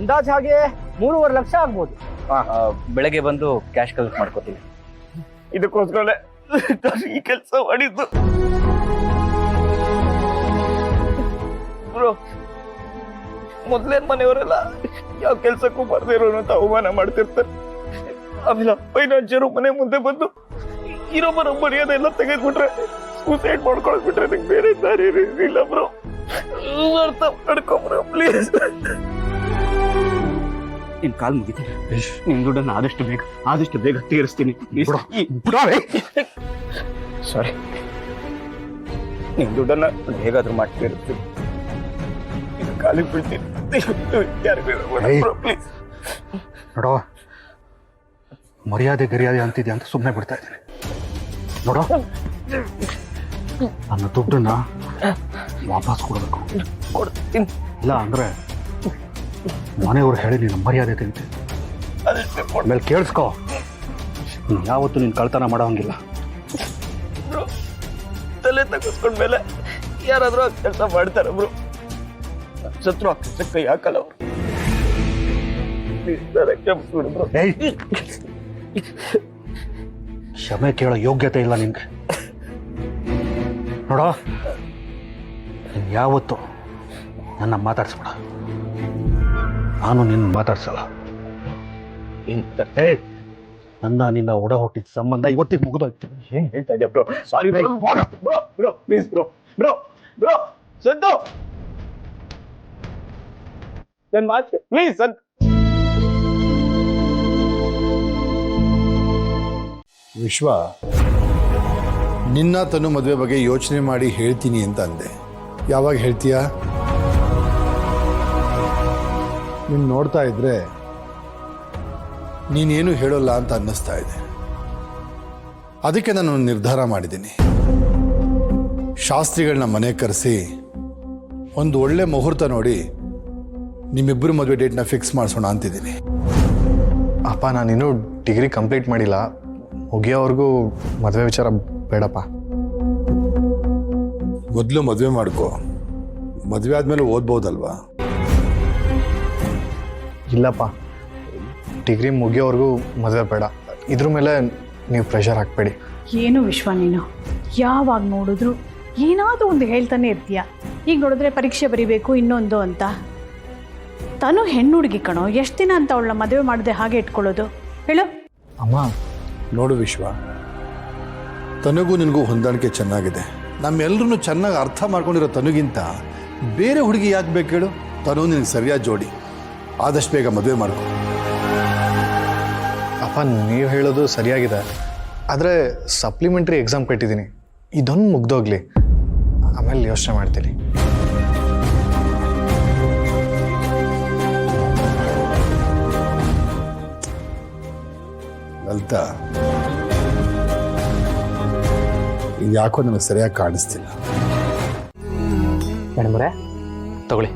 ಅಂದಾಜ್ ಹಾಗೆ 3.5 ಲಕ್ಷ ಆಗ್ಬೋದು. ಬೆಳಗ್ಗೆ ಬಂದು ಕ್ಯಾಶ್ ಕಲೆಕ್ಟ್ ಮಾಡ್ಕೋತೀವಿ. ಇದಕ್ಕೋಸ್ಕರ ಈ ಕೆಲಸ ಮಾಡಿದ್ದು ಬ್ರೋ. ಮೊದ್ಲೇನ್ ಮನೆಯವರೆಲ್ಲ ಯಾವ ಕೆಲ್ಸಕ್ಕೂ ಬರ್ದೇ ಇರೋನು ಅಂತ ಅವಮಾನ ಮಾಡ್ತಿರ್ತಾರೆ. ಆಮೇಲೆ ಫೈನಾನ್ಷಿಯರು ಮನೆ ಮುಂದೆ ಬಂದು ಇರೋ ಬರೋ ಮರ್ಯಾದೆಲ್ಲ ತೆಗೆದ್ಬಿಟ್ರೆ ಸೂಸೈಡ್ ಮಾಡ್ಕೊಳಕ್ ಬಿಟ್ರೆ ನಂಗೆ ಬೇರೆ ದಾರಿ ಇಲ್ಲ ಬ್ರೋ. ಅರ್ಥ ಮಾಡ್ಕೊ ಬ್ರೋ ಪ್ಲೀಸ್. ನಿನ್ ಕಾಲ್ ಮುಗಿತೀನಿ. ನಿನ್ ದುಡ್ಡನ್ನ ಆದಷ್ಟು ಬೇಗ ತೀರಿಸ್ತೀನಿ. ಸಾರಿ, ನಿನ್ ದುಡ್ಡನ್ನ ಹೇಗಾದ್ರೂ ಮಾಡಿ ತೀರಿಸ್ತೀನಿ. ಕಾಲಿಗೆ ಬೀಳ್ತೀನಿ. ನೋಡೋ, ಮರ್ಯಾದೆ ಗರಿಯಾದೆ ಅಂತಿದ್ಯಾ ಅಂತ ಸುಮ್ಮನೆ ಬಿಡ್ತಾ ಇದ್ದೀನಿ. ನೋಡೋ, ನನ್ನ ದುಡ್ಡನ್ನ ವಾಪಸ್ ಕೊಡಬೇಕು. ಕೊಡ್ತೀನಿ. ಇಲ್ಲ ಅಂದ್ರೆ ಮನೆಯವ್ರು ಹೇಳಿ ನೀನು ಮರ್ಯಾದೆ ತೆಗಿತೀನಿ. ಆಮೇಲೆ ಕೇಳಿಸ್ಕೋ, ಯಾವತ್ತೂ ನೀನು ಕಳ್ತನ ಮಾಡೋ ಹಂಗಿಲ್ಲ. ತಲೆ ತಗ್ಸ್ಕೊಂಡ್ಮೇಲೆ ಯಾರಾದ್ರೂ ಆ ಕೆಲಸ ಮಾಡ್ತಾರ ಬ್ರೋ. ಶತ್ರು ಆ ಕೆಲಸ ಕೈ ಹಾಕಲ್ಲ ಅವರು. ಕ್ಷಮೆ ಕೇಳೋ ಯೋಗ್ಯತೆ ಇಲ್ಲ ನಿನ್ಗೆ. ನೋಡೋ, ಯಾವತ್ತು ನನ್ನ ಮಾತಾಡ್ಸ್ಬೇಡ. ನಾನು ನಿನ್ನ ಮಾತಾಡ್ಸಲ್ಲ. ನನ್ನ ನಿನ್ನ ಒಡ ಹುಟ್ಟಿದ ಸಂಬಂಧ ಇವತ್ತಿಗೆ ಮುಗಿದೋಯ್ತು. ಏನ್ ಹೇಳ್ತಾ ಇದ್ಯಾ bro? Sorry bro. Bro please bro. Bro bro Santu, ನನ್ನ ಮಾತು ಪ್ಲೀಸ್ ಸಂತು. ವಿಶ್ವ, ನಿನ್ನ ತನು ಮದುವೆ ಬಗ್ಗೆ ಯೋಚನೆ ಮಾಡಿ ಹೇಳ್ತೀನಿ ಅಂತ ಅಂದೆ. ಯಾವಾಗ ಹೇಳ್ತೀಯಾ? ನೀನು ನೋಡ್ತಾ ಇದ್ರೆ ನೀನೇನು ಹೇಳೋಲ್ಲ ಅಂತ ಅನ್ನಿಸ್ತಾ ಇದೆ. ಅದಕ್ಕೆ ನಾನು ನಿರ್ಧಾರ ಮಾಡಿದ್ದೀನಿ. ಶಾಸ್ತ್ರಿಗಳನ್ನ ಮನೆ ಕರೆಸಿ ಒಂದು ಒಳ್ಳೆ ಮುಹೂರ್ತ ನೋಡಿ ನಿಮ್ಮಿಬ್ಬರು ಮದುವೆ ಡೇಟ್ನ ಫಿಕ್ಸ್ ಮಾಡಿಸೋಣ ಅಂತಿದ್ದೀನಿ. ಅಪ್ಪ, ನಾನಿನ್ನೂ ಡಿಗ್ರಿ ಕಂಪ್ಲೀಟ್ ಮಾಡಿಲ್ಲ. ಮುಗಿಯೋವರೆಗೂ ಮದುವೆ ವಿಚಾರ ಬೇಡಪ್ಪ. ಮೊದಲು ಮದುವೆ ಮಾಡ್ಕೋ. ಮದುವೆ ಆದಮೇಲೆ ಓದ್ಬೋದಲ್ವಾ? ಇಲ್ಲಪ್ಪ, ಡಿಗ್ರಿ ಮುಗಿಯೋವರೆಗೂ ಮದುವೆ ಬೇಡ. ಇದ್ರ ಮೇಲೆ ನೀವು ಪ್ರೆಷರ್ ಹಾಕಬೇಡಿ. ಏನು ವಿಶ್ವ, ನೀನು ಯಾವಾಗ ನೋಡಿದ್ರು ಏನಾದರೂ ಒಂದು ಹೇಳ್ತಾನೆ ಇರ್ತೀಯ. ಈಗ ನೋಡಿದ್ರೆ ಪರೀಕ್ಷೆ ಬರಿಬೇಕು ಇನ್ನೊಂದು ಅಂತ. ತಾನು ಹೆಣ್ಣು ಹುಡುಗಿ ಕಣೋ, ಎಷ್ಟು ದಿನ ಅಂತ ಅವಳನ್ನ ಮದುವೆ ಮಾಡದೆ ಹಾಗೆ ಇಟ್ಕೊಳ್ಳೋದು ಹೇಳು. ಅಮ್ಮ ನೋಡು ವಿಶ್ವ, ತನಗೂ ನಿನಗೂ ಹೊಂದಾಣಿಕೆ ಚೆನ್ನಾಗಿದೆ. ನಮ್ಮೆಲ್ಲರೂ ಚೆನ್ನಾಗಿ ಅರ್ಥ ಮಾಡ್ಕೊಂಡಿರೋ ತನಗಿಂತ ಬೇರೆ ಹುಡುಗಿ ಯಾಕೆ ಬೇಕು ಹೇಳು? ತನು ನಿನಗೆ ಸರಿಯಾದ ಜೋಡಿ. ಆದಷ್ಟು ಬೇಗ ಮದುವೆ ಮಾಡ್ಕೊ. ಅಪ್ಪ, ನೀವು ಹೇಳೋದು ಸರಿಯಾಗಿದೆ. ಆದರೆ ಸಪ್ಲಿಮೆಂಟ್ರಿ ಎಕ್ಸಾಮ್ ಕಟ್ಟಿದ್ದೀನಿ. ಇದೊಂದು ಮುಗ್ದೋಗ್ಲಿ, ಆಮೇಲೆ ಯೋಚನೆ ಮಾಡ್ತೀನಿ. ಲಲಿತಾ, ಇದು ಯಾಕೋ ನನಗೆ ಸರಿಯಾಗಿ ಕಾಣಿಸ್ತಿಲ್ಲ. ಮೇಡಮ್ರೆ ತಗೊಳ್ಳಿ,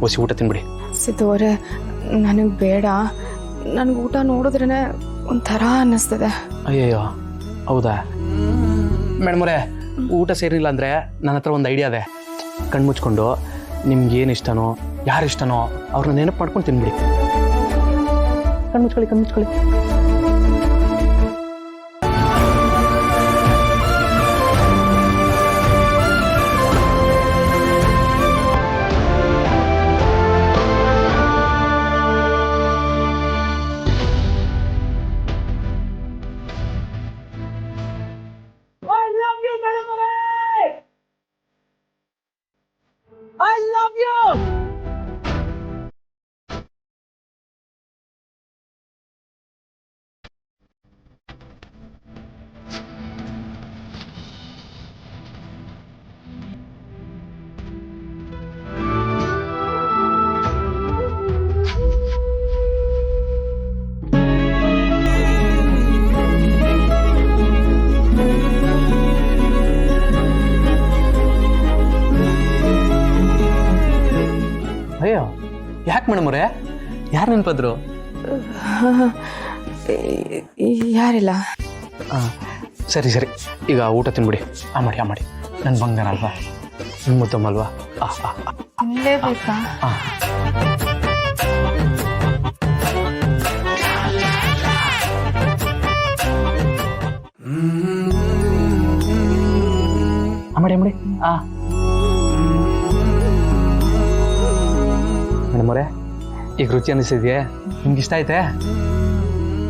ಹೊಸಿ ಊಟ ತಿನ್ಬಿಡಿ. ಸಿದ್ದು ಅವರೇ, ನನಗೆ ಬೇಡ. ನನಗೆ ಊಟ ನೋಡಿದ್ರೇ ಒಂಥರ ಅನ್ನಿಸ್ತದೆ. ಅಯ್ಯಯ್ಯೋ, ಹೌದಾ ಮೇಡಮ್ರೆ? ಊಟ ಸೇರಿಲ್ಲ ಅಂದರೆ ನನ್ನ ಹತ್ರ ಒಂದು ಐಡಿಯಾ ಇದೆ. ಕಣ್ಣು ಮುಚ್ಕೊಂಡು ನಿಮ್ಗೇನು ಇಷ್ಟನೋ, ಯಾರು ಇಷ್ಟನೋ ಅವ್ರನ್ನ ನೆನಪು ಮಾಡ್ಕೊಂಡು ತಿನ್ಬಿಡಿ. ಕಣ್ಣು ಮುಚ್ಕೊಳ್ಳಿ. ಅಯ್ಯೋ, ಯಾಕೆ ಮೇಡಮ್ರೆ? ಯಾರು ನೆನಪದ್ರು? ಯಾರಿಲ್ಲ. ಸರಿ ಈಗ ಊಟ ತಿನ್ಬಿಡಿ. ಆ ಮಾಡಿ ನನ್ನ ಬಂಗಾರ ಅಲ್ವಾ, ನಿಮ್ಮ ಮುದ್ದಮ್ಮಲ್ವಾ? ತಿನ್ಲೇಬೇಕಾ? ಮಾಡಿ ಮೇಡಮ್ ಅವರೇ, ಈಗ ರುಚಿ ಅನಿಸಿದ್ಯೆ? ನಿಮ್ಗೆ ಇಷ್ಟ ಆಯ್ತೆ?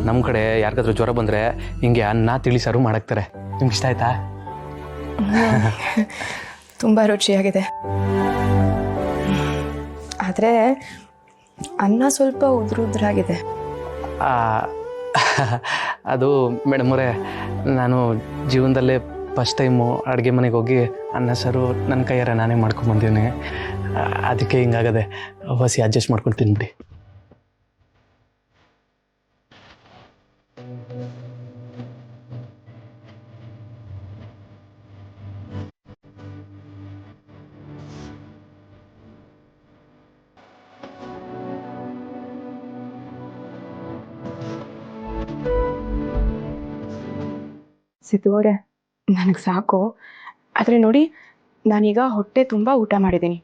ನಮ್ಮ ಕಡೆ ಯಾರಿಗಾದ್ರೂ ಜ್ವರ ಬಂದರೆ ಹಿಂಗೆ ಅನ್ನ ತಿಳಿ ಸಾರು ಮಾಡಾಕ್ತಾರೆ. ನಿಮ್ಗೆ ಇಷ್ಟ ಆಯ್ತಾ? ತುಂಬ ರುಚಿಯಾಗಿದೆ. ಆದರೆ ಅನ್ನ ಸ್ವಲ್ಪ ಉದ್ರಾಗಿದೆ. ಅದು ಮೇಡಮ್ ಅವರೇ, ನಾನು ಜೀವನದಲ್ಲೇ ಫಸ್ಟ್ ಟೈಮು ಅಡುಗೆ ಮನೆಗೆ ಹೋಗಿ ಅನ್ನ ಸಾರು ನನ್ನ ಕೈಯಾರ ನಾನೇ ಮಾಡ್ಕೊಂಬಂದೀನಿ. ಅದಕ್ಕೆ ಹಿಂಗಾಗದೆ. ಬಸಿ ಅಡ್ಜಸ್ಟ್ ಮಾಡ್ಕೊಂಡು ತಿನ್ಬಿಡಿ. ಸಿದ್ದುಗೌಡೆ, ನನಗೆ ಸಾಕು. ಆದರೆ ನೋಡಿ, ನಾನೀಗ ಹೊಟ್ಟೆ ತುಂಬ ಊಟ ಮಾಡಿದ್ದೀನಿ.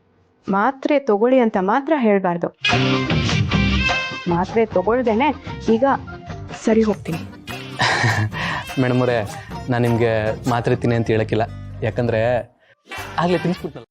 ಮಾತ್ರೆ ತಗೊಳ್ಳಿ ಅಂತ ಮಾತ್ರ ಹೇಳಬಾರ್ದು. ಮಾತ್ರೆ ತಗೊಳ್ದೇನೆ ಈಗ ಸರಿ ಹೋಗ್ತೀನಿ. ಮೇಡಮ್ ಅವರೇ, ನಾನು ನಿಮಗೆ ಮಾತ್ರೆ ತಿನ್ನಿ ಅಂತ ಹೇಳೋಕ್ಕಿಲ್ಲ. ಯಾಕಂದರೆ ಆಗಲೇ ತಿನ್ನಿಸ್ಬಿಟ್ನಲ್ಲ.